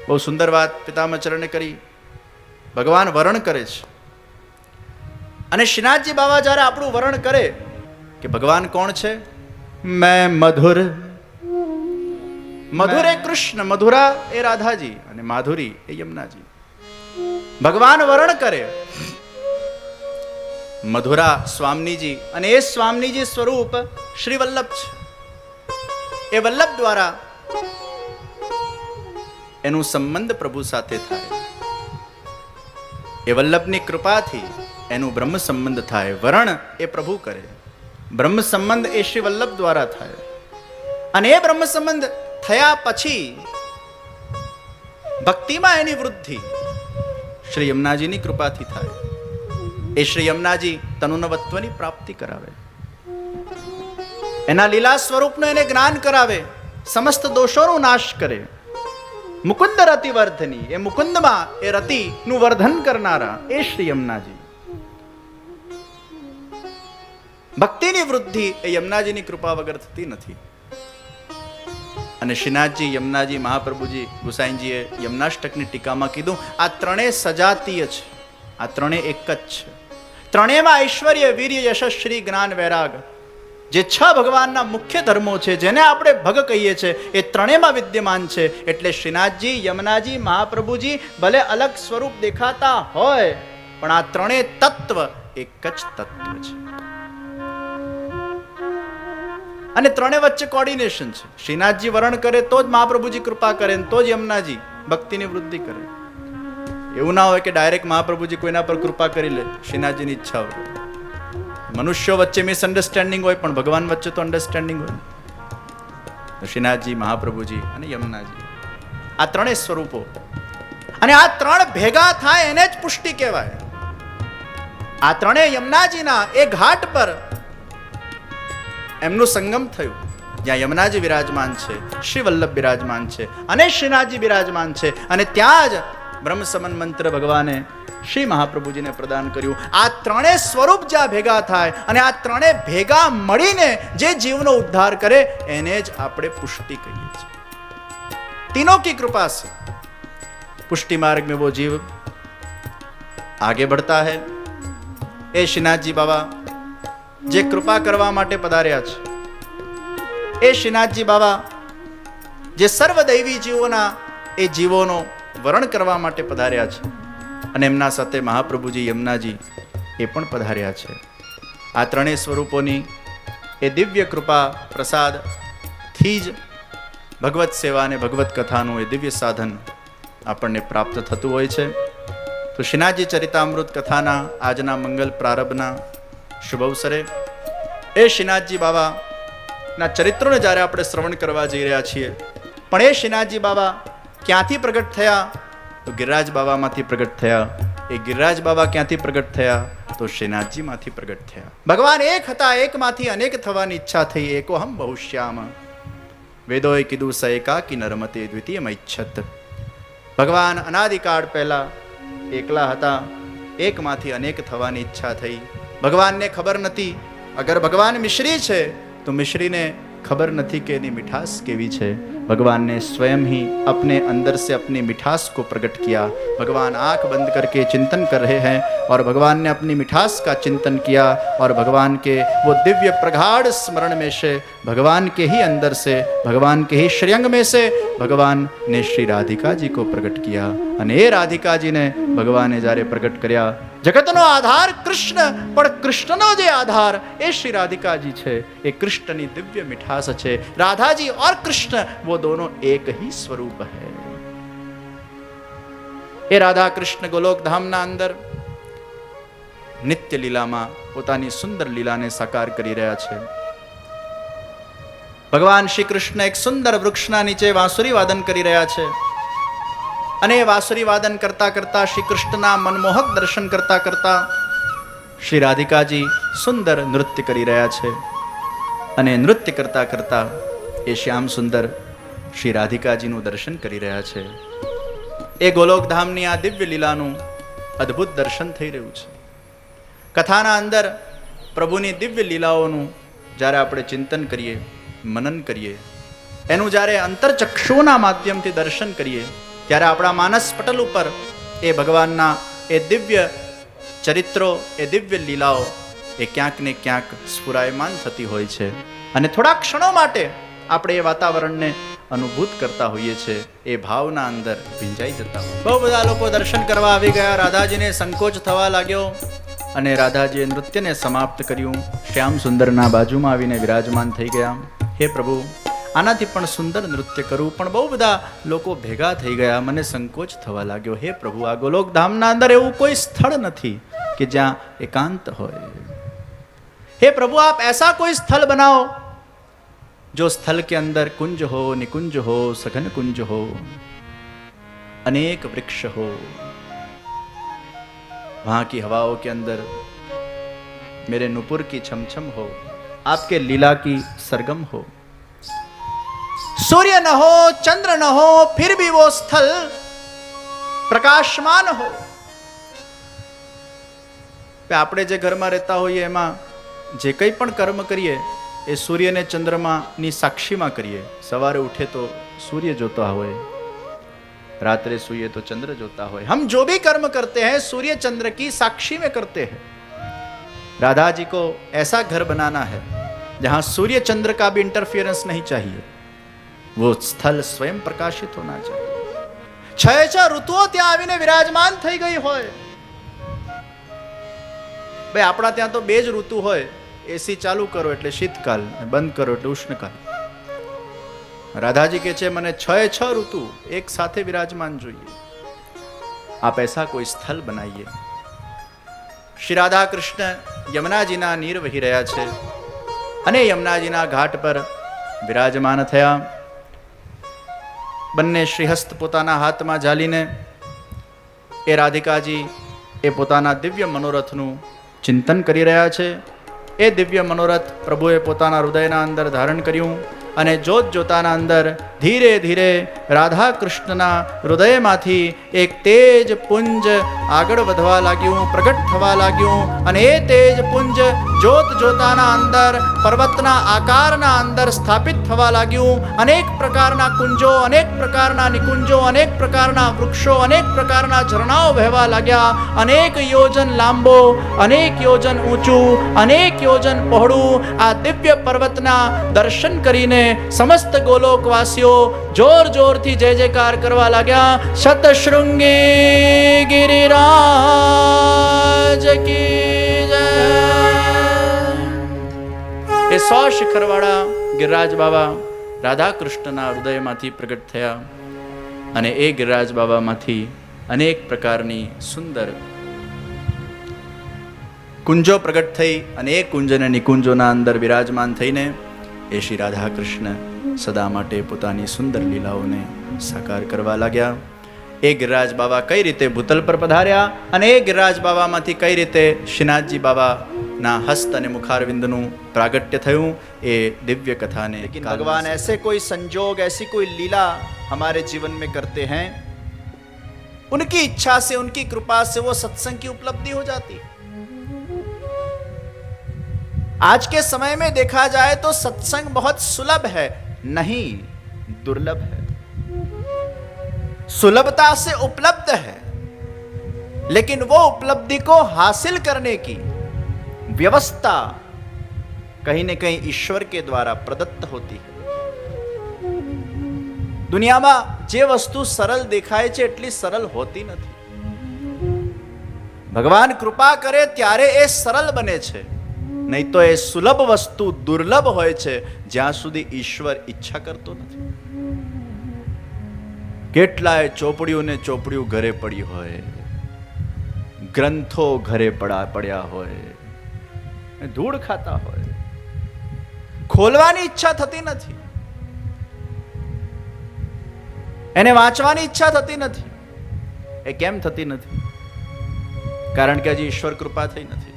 બહુ સુંદર વાત પિતામહચરણે કરી. ભગવાન વરણ કરે છે અને શ્રીનાથજી બાબા જ્યારે આપણું વરણ કરે કે ભગવાન કોણ છે, મેં મધુર. મધુર એ કૃષ્ણ, મધુરા એ રાધાજી અને માધુરી એ યમુનાજી. ભગવાન વરણ કરે મધુરા સ્વામીજી અને એ સ્વામીજી સ્વરૂપ શ્રી વલ્લભ છે. એ વલ્લભ દ્વારા એનું સંબંધ પ્રભુ સાથે થાય. એ વલ્લભની કૃપાથી એનું બ્રહ્મ સંબંધ થાય. વરણ એ પ્રભુ કરે, બ્રહ્મ સંબંધ એ શ્રી વલ્લભ દ્વારા થાય. અને એ બ્રહ્મ સંબંધ થયા પછી ભક્તિમાં એની વૃદ્ધિ શ્રી યમુનાજીની કૃપાથી થાય. એ શ્રી યમુનાજી તનુનવત્વની પ્રાપ્તિ કરાવે, એના લીલા સ્વરૂપનું એને જ્ઞાન કરાવે, સમસ્ત દોષોનો નાશ કરે. મુકુંદ રતિ વર્ધની, એ મુકુંદમાં એ રતિનું વર્ધન કરનારા એ શ્રી યમુનાજી. ભક્તિની વૃદ્ધિ એ યમુનાજીની કૃપા વગર થતી નથી. અને શ્રીનાથજી, યમુનાજી, મહાપ્રભુજી, ગુસાઈજીએ યમુનાષ્ટકની ટીકામાં કીધું આ ત્રણેય સજાતીય છે, આ ત્રણેય એક જ છે. ત્રણેયમાં ઐશ્વર્ય, વીર્ય, યશસ્વી, શ્રી, જ્ઞાન, વૈરાગ, જે 6 ભગવાનના મુખ્ય ધર્મો છે, જેને આપણે ભગ કહીએ છીએ, એ ત્રણેયમાં વિદ્યમાન છે. એટલે શ્રીનાથજી, યમુનાજી, મહાપ્રભુજી ભલે અલગ સ્વરૂપ દેખાતા હોય, પણ આ ત્રણેય તત્વ એક જ તત્વ છે. અને ત્રણેય વચ્ચે કોર્ડિનેશન છે. શ્રીનાથજી વરણ કરે તો જ મહાપ્રભુજી કૃપા કરે, તો જ યમુનાજી ભક્તિની વૃદ્ધિ કરે. એવું ના હોય કે ડાયરેક્ટ મહાપ્રભુજી કોઈના પર કૃપા કરી લે શ્રીનાથજીની ઈચ્છા હોય. મનુષ્યો વચ્ચે મિસઅન્ડરસ્ટેન્ડિંગ હોય, પણ ભગવાન વચ્ચે તો અન્ડરસ્ટેન્ડિંગ હોય. શ્રીનાથજી, મહાપ્રભુજી અને યમુનાજી, આ ત્રણેય સ્વરૂપો, અને આ ત્રણ ભેગા થાય એને જ પુષ્ટિ કહેવાય. આ ત્રણેય યમુનાજીના એ ઘાટ પર એમનું સંગમ થયું, જ્યાં યમુનાજી બિરાજમાન છે, શ્રી વલ્લભ બિરાજમાન છે અને શ્રીનાથજી બિરાજમાન છે. અને ત્યાં જ બ્રહ્મ સમન મંત્ર ભગવાને શ્રી મહાપ્રભુજીને પ્રદાન કર્યું. આ ત્રણેય સ્વરૂપ જ્યાં ભેગા થાય અને આ ત્રણેય ભેગા મળીને જે જીવનો ઉદ્ધાર કરે એને જ આપણે પુષ્ટિ કહીએ છીએ. तीनों की कृपा से पुष्टि मार्ग में वो जीव आगे बढ़ता है. એ શ્રીનાથજી બાબા જે કૃપા કરવા માટે પધાર્યા છે, એ શ્રીનાથજી બાબા જે સર્વદૈવી જીવોના એ જીવોનો વરણ કરવા માટે પધાર્યા છે, અને એમના સાથે મહાપ્રભુજી, યમુનાજી એ પણ પધાર્યા છે. આ ત્રણેય સ્વરૂપોની એ દિવ્ય કૃપા પ્રસાદથી જ ભગવત સેવા અને ભગવત કથાનું એ દિવ્ય સાધન આપણને પ્રાપ્ત થતું હોય છે. તો શ્રીનાથજી ચરિતામૃત કથાના આજના મંગલ પ્રારંભના શુભ અવસરે એ શ્રીનાથજી બાબાના ચરિત્રોને જ્યારે આપણે શ્રવણ કરવા જઈ રહ્યા છીએ, પણ એ શ્રીનાથજી બાબા ક્યાંથી પ્રગટ થયા? તો ગિરિરાજ બાબામાંથી પ્રગટ થયા. એ ગિરિરાજ બાબા ક્યાંથી પ્રગટ થયા? તો શ્રીનાથજીમાંથી પ્રગટ થયા. ભગવાન એક હતા, એકમાંથી અનેક થવાની ઈચ્છા થઈ. એકોહમ બહુશ્યામ, વેદોએ કીધું સ એકાકી નરમતે દ્વિતીયમ ઈચ્છત. ભગવાન અનાદિકાળ પહેલા એકલા હતા, એકમાંથી અનેક થવાની ઈચ્છા થઈ. ભગવાનને ખબર નથી, અગર ભગવાન મિશ્રી છે તો મિશ્રીને खबर नहीं कि एनी मिठास केवी है। भगवान ने स्वयं ही अपने अंदर से अपनी मिठास को प्रकट किया। भगवान आंख बंद करके चिंतन कर रहे हैं और भगवान ने अपनी मिठास का चिंतन किया और भगवान के वो दिव्य प्रगाढ़ स्मरण में से, भगवान के ही अंदर से, भगवान के ही श्रेयंग में से भगवान ने श्री राधिका जी को प्रकट किया। અને એ રાધિકાજીને ભગવાને જ્યારે પ્રગટ કર્યા, જગતનો આધાર કૃષ્ણ, પણ કૃષ્ણનો જે આધાર એ શ્રી રાધિકાજી છે, એ કૃષ્ણની દિવ્ય મિઠાસ છે। રાધાજી और कृष्ण वो दोनों एक ही स्वरूप है। એ રાધા કૃષ્ણ ગોલોક ધામના અંદર નિત્ય લીલામાં પોતાની સુંદર લીલાને સાકાર કરી રહ્યા છે। ભગવાન શ્રી કૃષ્ણ એક સુંદર વૃક્ષના નીચે વાંસુરી વાદન કરી રહ્યા છે અને વાંસુરી વાદન કરતા કરતા શ્રી કૃષ્ણના મનમોહક દર્શન કરતા કરતા શ્રી રાધિકાજી સુંદર નૃત્ય કરી રહ્યા છે અને નૃત્ય કરતા કરતા એ શ્યામ સુંદર શ્રી રાધિકાજીનું દર્શન કરી રહ્યા છે। એ ગોલોકધામની આ દિવ્ય લીલાનું અદ્ભુત દર્શન થઈ રહ્યું છે। કથાના અંદર પ્રભુની દિવ્ય લીલાઓનું જ્યારે આપણે ચિંતન કરીએ, મનન કરીએ, એનું જ્યારે અંતરચક્ષુના માધ્યમથી દર્શન કરીએ, ત્યારે આપણા માનસ પટલ ઉપર એ ભગવાનના એ દિવ્ય ચરિત્રો, એ દિવ્ય લીલાઓ એ ક્યાંક ને ક્યાંક સ્ફુરાયમાન થતી હોય છે અને થોડા ક્ષણો માટે આપણે એ વાતાવરણને અનુભૂત કરતા હોઈએ છીએ, એ ભાવના અંદર ભીંજાઈ જતા હોય. બહુ બધા લોકો દર્શન કરવા આવી ગયા. રાધાજીને સંકોચ થવા લાગ્યો અને રાધાજીએ નૃત્યને સમાપ્ત કર્યું. શ્યામ સુંદરના બાજુમાં આવીને વિરાજમાન થઈ ગયા. હે પ્રભુ, આનાથી પણ સુંદર નૃત્ય કરું, પણ બહુ બધા લોકો ભેગા થઈ ગયા, મને સંકોચ થવા લાગ્યો. હે પ્રભુ, આ ગોલોક ધામના અંદર એવું કોઈ સ્થળ નથી કે જ્યાં એકાંત હોય. हे प्रभु, आप ऐसा कोई स्थल बनाओ जो स्थल के अंदर कुंज हो, निकुंज हो, सघन कुंज हो, अनेक वृक्ष हो, वहां की हवाओं के अंदर मेरे नुपुर की छमछम हो, आपके लीला की सरगम हो. सूर्य न हो, चंद्र न हो, फिर भी वो स्थल प्रकाशमान हो. આપણે જે ઘરમાં રહેતા હોઈએ એમાં જે કંઈ પણ કર્મ કરીએ એ સૂર્યને ચંદ્રમાની સાક્ષીમાં કરીએ. સવારે ઉઠે તો सूर्य જોતા હોય, रात्रे सोइए तो चंद्र जोता हो. हम जो भी कर्म करते हैं सूर्य चंद्र की साक्षी में करते हैं. राधा जी को ऐसा घर बनाना है जहां सूर्य चंद्र का भी इंटरफियरेंस नहीं चाहिए, वो स्थल स्वयं प्रकाशित होना चाहिए. छह ऋतुओं ત્યાં આવીને વિરાજમાન થઈ ગઈ હોય. ભાઈ આપણા ત્યાં તો બે જ ઋતુ હોય, એસી ચાલુ કરો એટલે શીતકાલ, બંધ કરો એટલે ઉષ્ણકાલ. राधाजी के छे मने छह ऋतु एक साथे विराजमान જોઈએ. आप ऐसा कोई स्थल बनाइए. श्री राधा कृष्ण यमुनाजीना નીર વહી રહ્યા છે અને યમુનાજીના ઘાટ પર વિરાજમાન થયા. બંને શ્રીહસ્ત પોતાના હાથમાં ઝાલીને એ રાધિકાજી એ પોતાના દિવ્ય મનોરથનું ચિંતન કરી રહ્યા છે. એ દિવ્ય મનોરથ પ્રભુએ પોતાના હૃદયના અંદર ધારણ કર્યું અને જોત જોતાના અંદર ધીરે ધીરે રાધા કૃષ્ણના હૃદયમાંથી એક તેજ પુંજ આગળ વધવા લાગ્યું, પ્રગટ થવા લાગ્યું. અને એ તેજ પુંજ જોત જોતાના અંદર પર્વતના આકારના અંદર સ્થાપિત થવા લાગ્યું. અનેક પ્રકારના કુંજો, અનેક પ્રકારના નિકુંજો, અનેક પ્રકારના વૃક્ષો, અનેક પ્રકારના ઝરણાઓ વહેવા લાગ્યા. અનેક યોજન લાંબો, અનેક યોજન ઊંચું, અનેક યોજન પહોળું આ દિવ્ય પર્વતના દર્શન કરીને સમસ્ત ગોલોકવાસીઓ જોર જોરથી જય જયકાર કરવા લાગ્યા. શતશૃંગી ગિરિરાજ કી જય. એ 100 શિખરવાળા ગિરિરાજ બાબા રાધા કૃષ્ણના હૃદયમાંથી પ્રગટ થયા અને એ ગિરિરાજ બાબામાંથી અનેક પ્રકારની સુંદર કુંજો પ્રગટ થઈ અને એ કુંજ અને નિકુંજોના અંદર વિરાજમાન થઈને એ શ્રી રાધા કૃષ્ણ સદા માટે પોતાની સુંદર લીલાઓને સાકાર કરવા લાગ્યા. એ ગિરિરાજ બાબા કઈ રીતે ભૂતલ પર પધાર્યા અને એ ગિરિરાજ બાબામાંથી કઈ રીતે શ્રીનાથજી બાબાના હસ્ત અને મુખારવિંદનું પ્રાગટ્ય થયું, એ દિવ્ય કથાને ભગવાન ऐसे कोई संजोग, ऐसी कोई लीला हमारे जीवन में करते हैं, उनकी इच्छा से, उनकी कृपा से वो सत्संग की उपलब्धि हो जाती है. आज के समय में देखा जाए तो सत्संग बहुत सुलभ है, नहीं दुर्लभ है. सुलभता से उपलब्ध है, लेकिन वो उपलब्धि को हासिल करने की व्यवस्था कहीं न कहीं ईश्वर के द्वारा प्रदत्त होती है. દુનિયામાં જે વસ્તુ સરળ દેખાય છે એટલી સરળ હોતી નથી. ભગવાન કૃપા કરે ત્યારે એ સરળ બને છે, નહીં તો એ સુલભ વસ્તુ દુર્લભ હોય છે જ્યાં સુધી ઈશ્વર ઈચ્છા કરતો નથી. કેટલાય ચોપડીઓ ને ચોપડીઓ ઘરે પડી હોય, ગ્રંથો ઘરે પડ્યા હોય, ધૂળ ખાતા હોય, ખોલવાની ઈચ્છા થતી નથી, એને વાંચવાની ઈચ્છા થતી નથી. એ કેમ થતી નથી? કારણ કે હજી ઈશ્વર કૃપા થઈ નથી.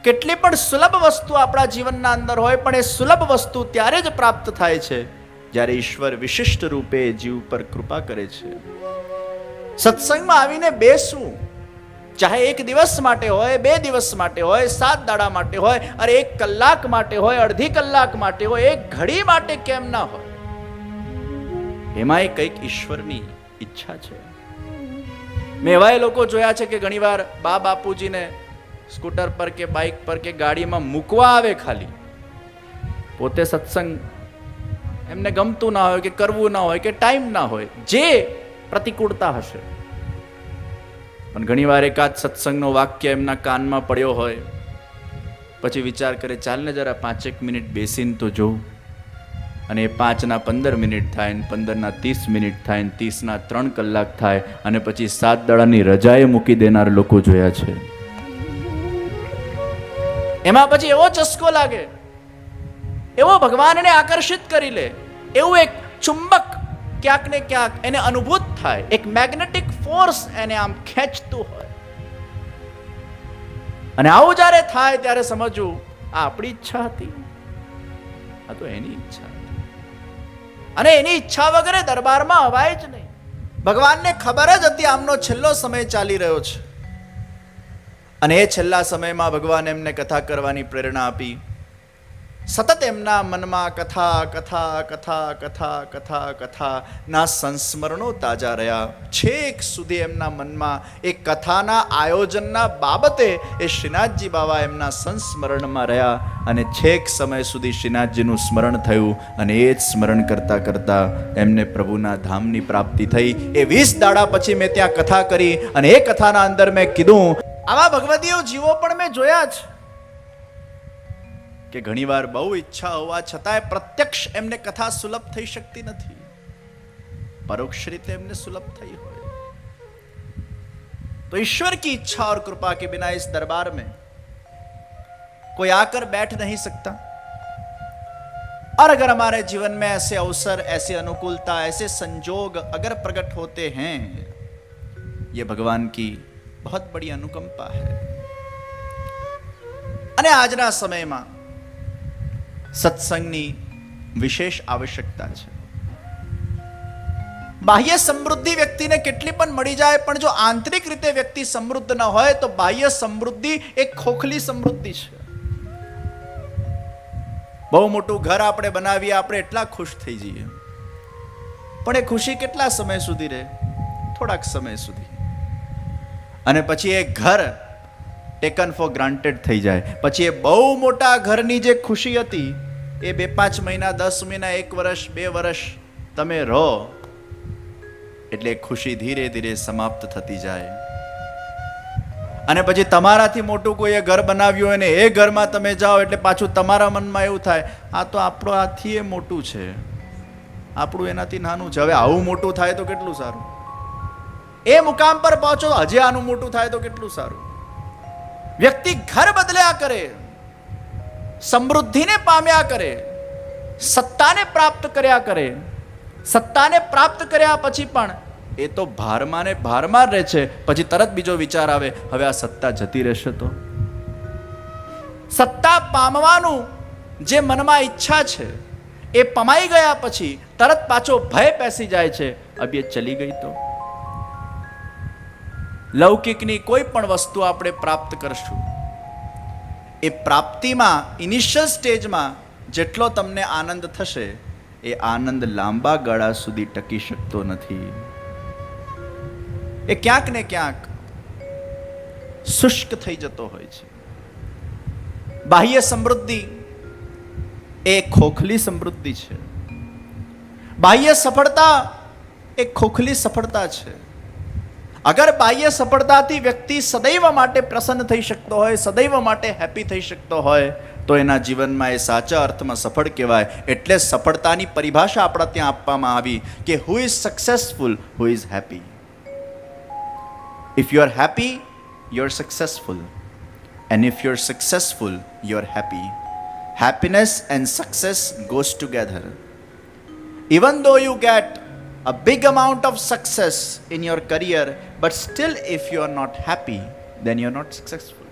કેટલી પણ સુલભ વસ્તુ આપણા જીવનના અંદર હોય, પણ એ સુલભ વસ્તુ ત્યારે જ પ્રાપ્ત થાય છે જ્યારે ઈશ્વર વિશિષ્ટ રૂપે જીવ પર કૃપા કરે છે. સત્સંગમાં આવીને બેસવું, ચાહે 1 દિવસ માટે હોય, 2 દિવસ માટે હોય, 7 દાડા માટે હોય, અરે 1 કલાક માટે હોય, અડધી કલાક માટે હોય, 1 ઘડી માટે કેમ ના હોય, એમાં કંઈક ઈશ્વરની ઈચ્છા છે. મેં એવા લોકો જોયા છે કે ઘણીવાર બા બાપુજીને સ્કૂટર પર કે બાઇક પર કે ગાડીમાં મૂકવા આવે, ખાલી પોતે સત્સંગ એમને ગમતું ના હોય કે કરવું ના હોય કે ટાઈમ ના હોય, જે પ્રતિકૂળતા હશે, પણ ઘણીવાર એકાદ સત્સંગનો વાક્ય એમના કાનમાં પડ્યો હોય, પછી વિચાર કરે ચાલને જરા 5 મિનિટ બેસીને તો જોઉં, અને 5ના 15 મિનિટ થાય, 15ના 30 મિનિટ થાય, 30ના 3 કલાક થાય, અને પછી 7 દાડાની રજાએ મૂકી દેનાર લોકો જોયા છે. એમાં પછી એવો ચસ્કો લાગે, એવો ભગવાનને આકર્ષિત કરી લે, એવું એક ચુંબક ક્યાંક ને ક્યાંક એને અનુભૂત થાય, એક મેગ્નેટિક ફોર્સ એને આમ ખેંચતું હોય. અને આવું જ્યારે થાય ત્યારે સમજવું આ આપણી ઈચ્છા હતી, આ તો એની ઈચ્છા હતી. અને એની ઈચ્છા વગર દરબારમાં અવાય જ નહીં. ભગવાનને ખબર જ હતી આમનો છેલ્લો સમય ચાલી રહ્યો છે, અને એ છેલ્લા સમયમાં ભગવાન એમને કથા કરવાની પ્રેરણા આપી. સતત એમના મનમાં કથા કથા કથા કથા કથા કથા ના સંસ્મરણો તાજા રહ્યા. છેક સુધી એમના મનમાં એ કથાના આયોજનના બાબતે એ શ્રીનાથજી બાવા એમના સંસ્મરણમાં રહ્યા, અને છેક સમય સુધી શ્રીનાથજીનું સ્મરણ થયું, અને એ જ સ્મરણ કરતા કરતા એમને પ્રભુના ધામની પ્રાપ્તિ થઈ. એ 20 દાડા પછી મેં ત્યાં કથા કરી, અને એ કથાના અંદર મેં કીધું આવા ભગવદીય જીવો પણ મેં જોયા છે કે ઘણીવાર બહુ ઈચ્છા હોવા છતાંય પ્રત્યક્ષ એમને કથા સુલભ થઈ શકતી નથી, પરોક્ષ રીતે એમને સુલભ થઈ હોય. तो ईश्वर की इच्छा और कृपा के बिना इस दरबार में कोई आकर बैठ नहीं सकता. और अगर हमारे जीवन में ऐसे अवसर, ऐसी अनुकूलता, ऐसे संजोग अगर प्रकट होते हैं, ये भगवान की बहुत बड़ी अनुकंपा है. અને આજના સમયમાં સત્સંગની વિશેષ આવશ્યકતા છે. બાહ્ય સમૃદ્ધિ વ્યક્તિને કેટલી પણ મળી જાય, પણ જો આંતરિક રીતે વ્યક્તિ સમૃદ્ધ ન હોય તો બાહ્ય સમૃદ્ધિ એક ખોખલી સમૃદ્ધિ છે. બહુ મોટું ઘર આપણે બનાવીએ, આપણે એટલા ખુશ થઈ જઈએ, પણ એ ખુશી કેટલા સમય સુધી રહે? થોડાક સમય સુધી. અને પછી એ ઘર ટેકન ફોર ગ્રાન્ટેડ થઈ જાય. પછી એ બહુ મોટા ઘરની જે ખુશી હતી એ 2-5 મહિના, 10 મહિના, 1 વર્ષ, 2 વર્ષ તમે રહો એટલે ખુશી ધીરે ધીરે સમાપ્ત થતી જાય. અને પછી તમારાથી મોટું કોઈએ ઘર બનાવ્યું હોય ને એ ઘરમાં તમે જાઓ એટલે પાછું તમારા મનમાં એવું થાય, આ તો આપણો આથી એ મોટું છે, આપણું એનાથી નાનું છે, હવે આવું મોટું થાય તો કેટલું સારું. એ મુકામ પર પહોંચો હજી આનું મોટું થાય તો કેટલું સારું. વ્યક્તિ ઘર બદલ્યા કરે, સમૃદ્ધિને પામ્યા કરે, સત્તાને પ્રાપ્ત કર્યા કરે. સત્તાને પ્રાપ્ત કર્યા પછી પણ એ તો ભારમાં ને ભારમાં રહે છે. પછી તરત બીજો વિચાર આવે, હવે આ સત્તા જતી રહેશે તો. સત્તા પામવાનું જે મનમાં ઈચ્છા છે એ પમાઈ ગયા પછી તરત પાછો ભય પેસી જાય છે, અબ એ ચલી ગઈ તો. લૌકિકની કોઈ પણ વસ્તુ આપણે પ્રાપ્ત કરશું, એ પ્રાપ્તિમાં ઇનિશિયલ સ્ટેજમાં જેટલો તમને આનંદ થશે એ આનંદ લાંબા ગાળા સુધી ટકી શકતો નથી. એ ક્યાંક ને ક્યાંક શુષ્ક થઈ જતો હોય છે. બાહ્ય સમૃદ્ધિ એ ખોખલી સમૃદ્ધિ છે. બાહ્ય સફળતા એ ખોખલી સફળતા છે. અગર બાહ્ય સફળતાથી વ્યક્તિ સદૈવ માટે પ્રસન્ન થઈ શકતો હોય, સદૈવ માટે હેપી થઈ શકતો હોય, તો એના જીવનમાં એ સાચા અર્થમાં સફળ કહેવાય. એટલે સફળતાની પરિભાષા આપણા ત્યાં આપવામાં આવી કે who is successful, who is happy. If you are happy, you are successful, and if you are successful, you are happy. Happiness and success goes together. Even though you get a big amount of success in your career, but still if you are not happy, then you are not successful.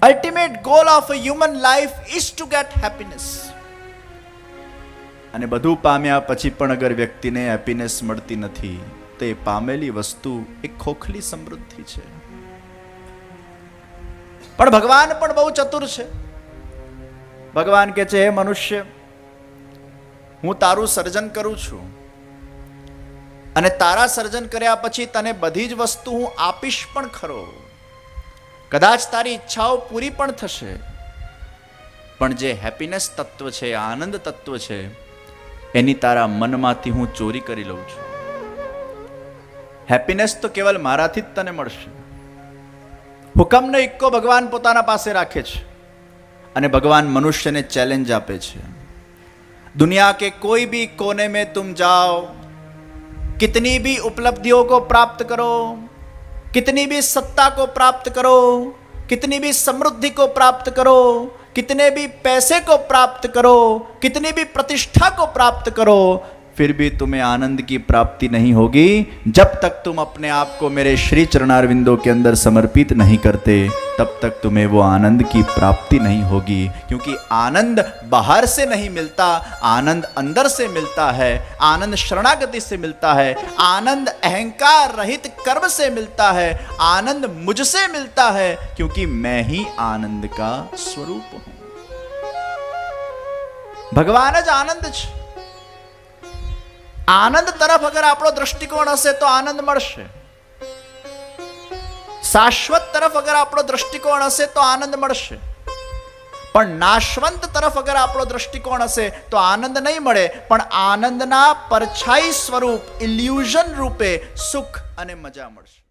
Ultimate goal of a human life is to get happiness. અને બધું પામ્યા પછી પણ અગર વ્યક્તિને happiness મળતી નથી તો એ પામેલી વસ્તુ એક ખોખલી સમૃદ્ધિ છે. પણ ભગવાન પણ બહુ ચતુર છે. ભગવાન કહે છે, હે મનુષ્ય, હું તારું સર્જન કરું છું અને તારા સર્જન કર્યા પછી તને બધી જ વસ્તુ હું આપીશ પણ ખરો, કદાચ તારી ઈચ્છાઓ પૂરી પણ થશે, પણ જે હેપીનેસ તત્વ છે, આનંદ તત્વ છે, એની તારા મનમાંથી હું ચોરી કરી લઉં છું. હેપીનેસ તો કેવલ મારાથી જ તને મળશે. હુકમનો ઇક્કો ભગવાન પોતાના પાસે રાખે છે અને ભગવાન મનુષ્યને ચેલેન્જ આપે છે, दुनिया के कोई भी कोने में तुम जाओ, कितनी भी उपलब्धियों को प्राप्त करो, कितनी भी सत्ता को प्राप्त करो, कितनी भी समृद्धि को प्राप्त करो, कितने भी पैसे को प्राप्त करो, कितनी भी प्रतिष्ठा को प्राप्त करो, फिर भी तुम्हें आनंद की प्राप्ति नहीं होगी जब तक तुम अपने आप को मेरे श्री चरणारविंदों के अंदर समर्पित नहीं करते, तब तक तुम्हें वो आनंद की प्राप्ति नहीं होगी. क्योंकि आनंद बाहर से नहीं मिलता, आनंद अंदर से मिलता है, आनंद शरणागति से मिलता है, आनंद अहंकार रहित कर्म से मिलता है, आनंद मुझसे मिलता है, क्योंकि मैं ही आनंद का स्वरूप हूं. भगवान ज आनंद છે. આનંદ તરફ અગર આપણો દ્રષ્ટિકોણ હશે તો આનંદ મળશે. શાશ્વત તરફ અગર આપણો દ્રષ્ટિકોણ હશે તો આનંદ મળશે. પણ નાશવંત તરફ અગર આપણો દ્રષ્ટિકોણ હશે તો આનંદ નહીં મળે, પણ આનંદના પરછાઈ સ્વરૂપ, ઇલ્યુઝન રૂપે સુખ અને મજા મળશે.